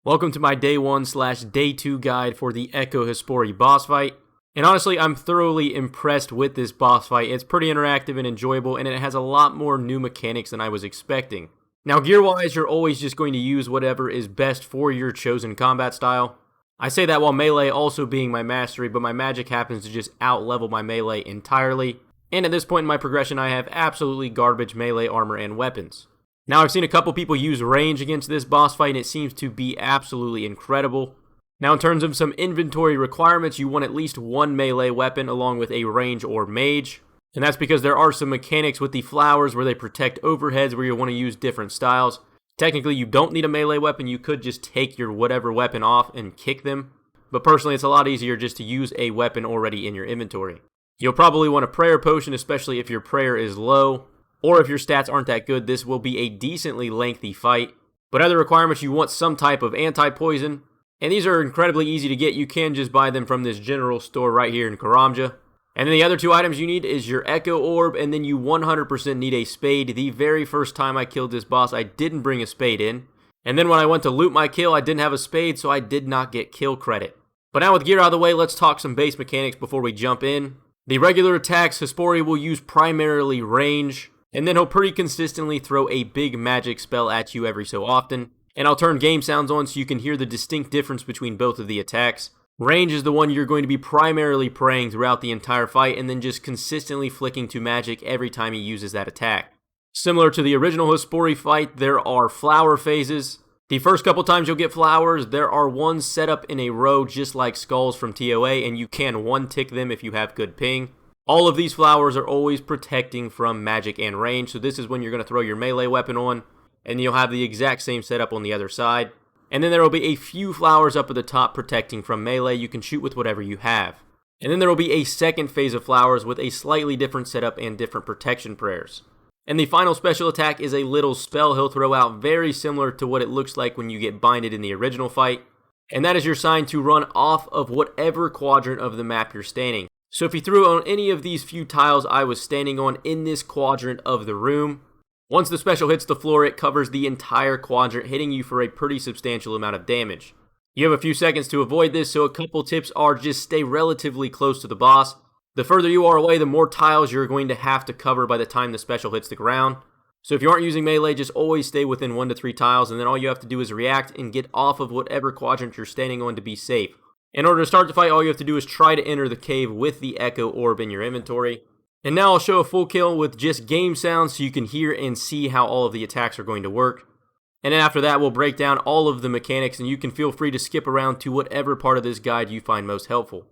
Welcome to my day 1/day 2 guide for the Echo Hespori boss fight. And honestly, I'm thoroughly impressed with this boss fight. It's pretty interactive and enjoyable, and it has a lot more new mechanics than I was expecting. Now, gear-wise, you're always just going to use whatever is best for your chosen combat style. I say that while melee also being my mastery, but my magic happens to just out-level my melee entirely. And at this point in my progression, I have absolutely garbage melee armor and weapons. Now, I've seen a couple people use range against this boss fight, and it seems to be absolutely incredible. Now, in terms of some inventory requirements, you want at least one melee weapon along with a range or mage. And that's because there are some mechanics with the flowers where they protect overheads where you want to use different styles. Technically, you don't need a melee weapon. You could just take your whatever weapon off and kick them. But personally, it's a lot easier just to use a weapon already in your inventory. You'll probably want a prayer potion, especially if your prayer is low. Or if your stats aren't that good, this will be a decently lengthy fight. But other requirements, you want some type of anti-poison. And these are incredibly easy to get. You can just buy them from this general store right here in Karamja. And then the other two items you need is your Echo Orb, and then you 100% need a spade. The very first time I killed this boss, I didn't bring a spade in. And then when I went to loot my kill, I didn't have a spade, so I did not get kill credit. But now with gear out of the way, let's talk some base mechanics before we jump in. The regular attacks, Hespori will use primarily range, and then he'll pretty consistently throw a big magic spell at you every so often. And I'll turn game sounds on so you can hear the distinct difference between both of the attacks. Range is the one you're going to be primarily praying throughout the entire fight and then just consistently flicking to magic every time he uses that attack. Similar to the original Hespori fight, there are flower phases. The first couple times you'll get flowers, there are ones set up in a row just like skulls from TOA, and you can one-tick them if you have good ping. All of these flowers are always protecting from magic and range, so this is when you're going to throw your melee weapon on, and you'll have the exact same setup on the other side. And then there will be a few flowers up at the top protecting from melee. You can shoot with whatever you have. And then there will be a second phase of flowers with a slightly different setup and different protection prayers. And the final special attack is a little spell he'll throw out very similar to what it looks like when you get binded in the original fight. And that is your sign to run off of whatever quadrant of the map you're standing. So if you threw on any of these few tiles I was standing on in this quadrant of the room, once the special hits the floor, it covers the entire quadrant, hitting you for a pretty substantial amount of damage. You have a few seconds to avoid this, so a couple tips are just stay relatively close to the boss. The further you are away, the more tiles you're going to have to cover by the time the special hits the ground. So if you aren't using melee, just always stay within 1 to 3 tiles, and then all you have to do is react and get off of whatever quadrant you're standing on to be safe. In order to start the fight, all you have to do is try to enter the cave with the Echo Orb in your inventory. And now I'll show a full kill with just game sounds so you can hear and see how all of the attacks are going to work. And then after that, we'll break down all of the mechanics, and you can feel free to skip around to whatever part of this guide you find most helpful.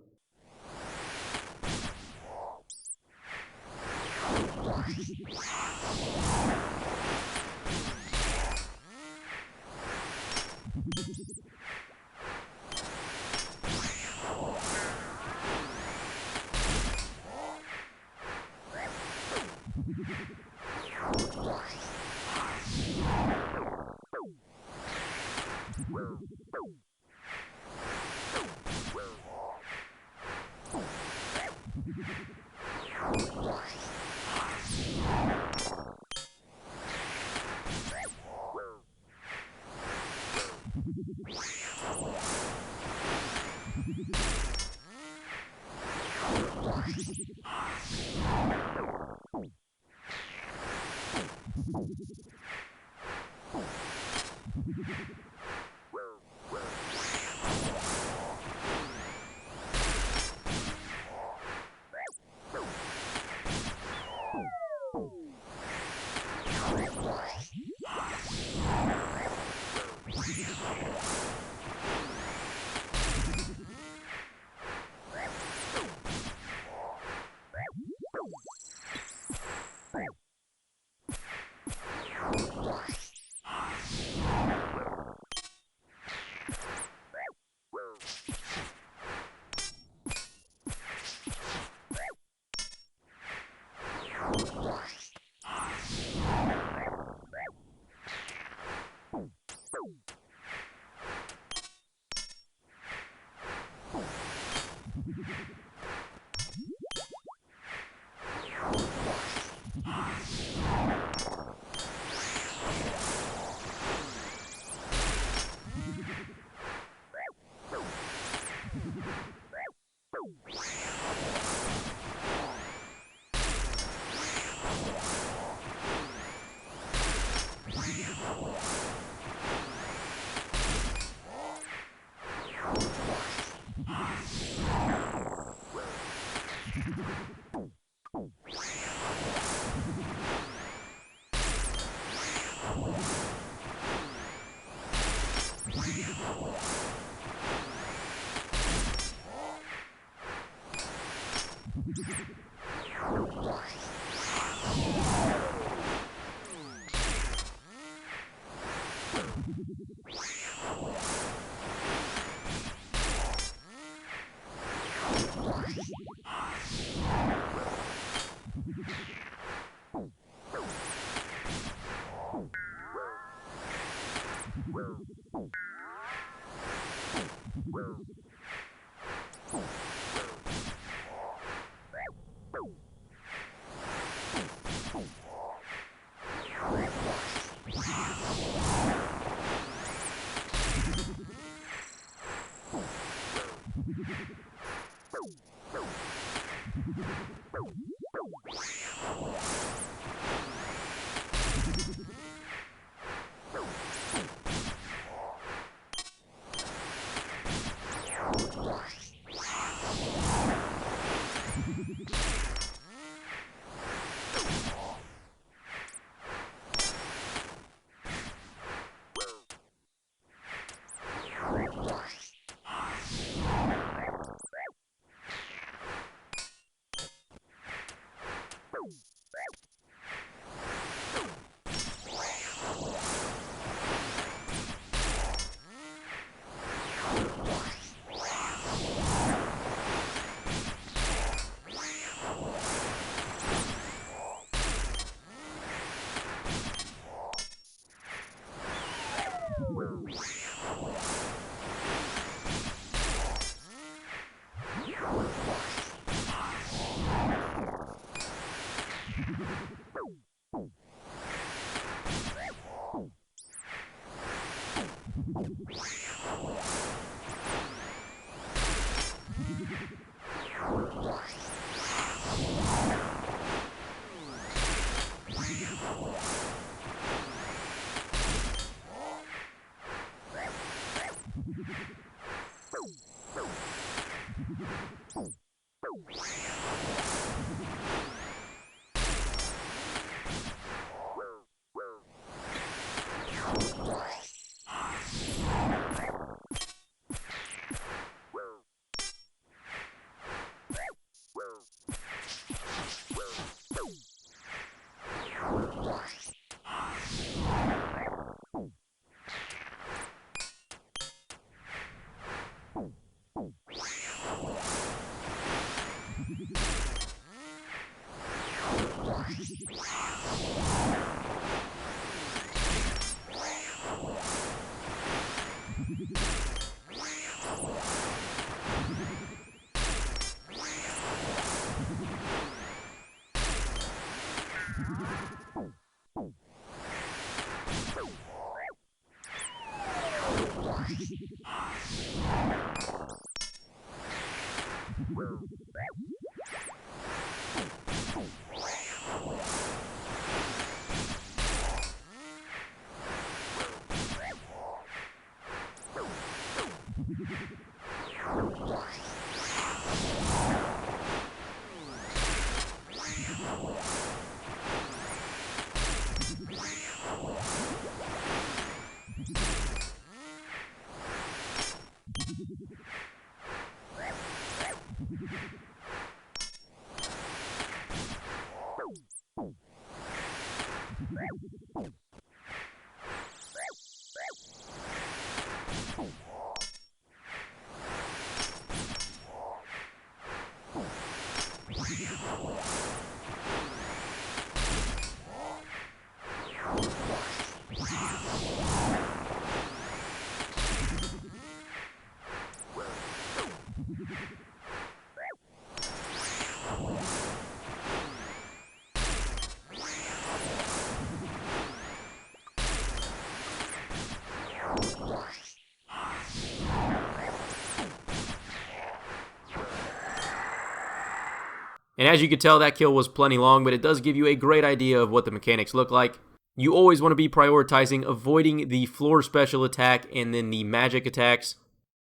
And as you can tell, that kill was plenty long, but it does give you a great idea of what the mechanics look like. You always want to be prioritizing avoiding the floor special attack and then the magic attacks.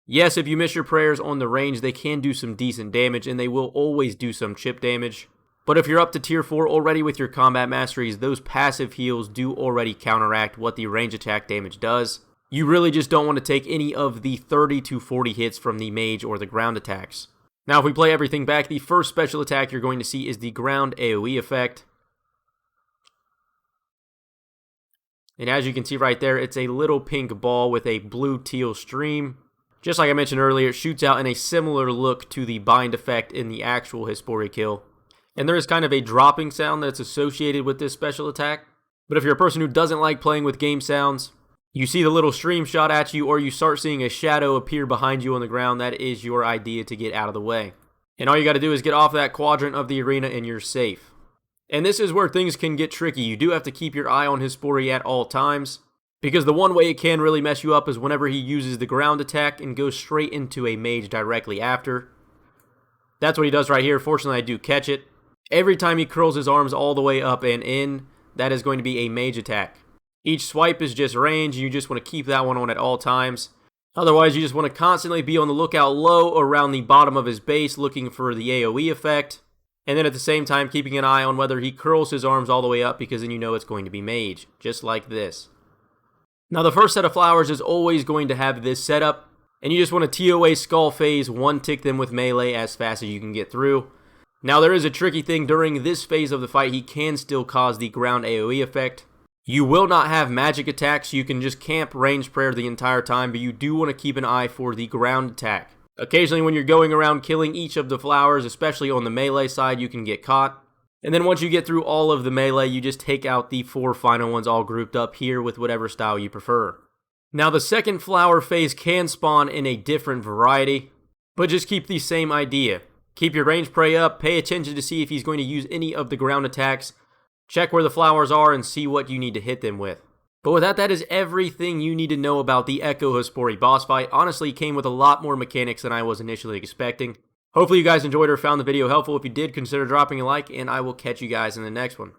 Yes, if you miss your prayers on the range, they can do some decent damage, and they will always do some chip damage. But if you're up to tier 4 already with your combat masteries, those passive heals do already counteract what the range attack damage does. You really just don't want to take any of the 30 to 40 hits from the mage or the ground attacks. Now if we play everything back, the first special attack you're going to see is the ground AoE effect. And as you can see right there, it's a little pink ball with a blue-teal stream. Just like I mentioned earlier, it shoots out in a similar look to the bind effect in the actual Hespori kill. And there is kind of a dropping sound that's associated with this special attack. But if you're a person who doesn't like playing with game sounds, you see the little stream shot at you, or you start seeing a shadow appear behind you on the ground, that is your idea to get out of the way. And all you got to do is get off that quadrant of the arena and you're safe. And this is where things can get tricky. You do have to keep your eye on Hespori at all times, because the one way it can really mess you up is whenever he uses the ground attack and goes straight into a mage directly after. That's what he does right here. Fortunately, I do catch it. Every time he curls his arms all the way up and in, that is going to be a mage attack. Each swipe is just range, and you just want to keep that one on at all times. Otherwise, you just want to constantly be on the lookout low around the bottom of his base looking for the AoE effect. And then at the same time, keeping an eye on whether he curls his arms all the way up, because then you know it's going to be mage, just like this. Now the first set of flowers is always going to have this setup, and you just want to TOA skull phase, one tick them with melee as fast as you can get through. Now there is a tricky thing. During this phase of the fight, he can still cause the ground AoE effect. You will not have magic attacks, so you can just camp range prayer the entire time, but you do want to keep an eye for the ground attack. Occasionally when you're going around killing each of the flowers, especially on the melee side, you can get caught. And then once you get through all of the melee, you just take out the 4 final ones all grouped up here with whatever style you prefer. Now the second flower phase can spawn in a different variety, but just keep the same idea. Keep your range prey up, pay attention to see if he's going to use any of the ground attacks, check where the flowers are and see what you need to hit them with. But with that, that is everything you need to know about the Echo Hespori boss fight. Honestly, it came with a lot more mechanics than I was initially expecting. Hopefully you guys enjoyed or found the video helpful. If you did, consider dropping a like, and I will catch you guys in the next one.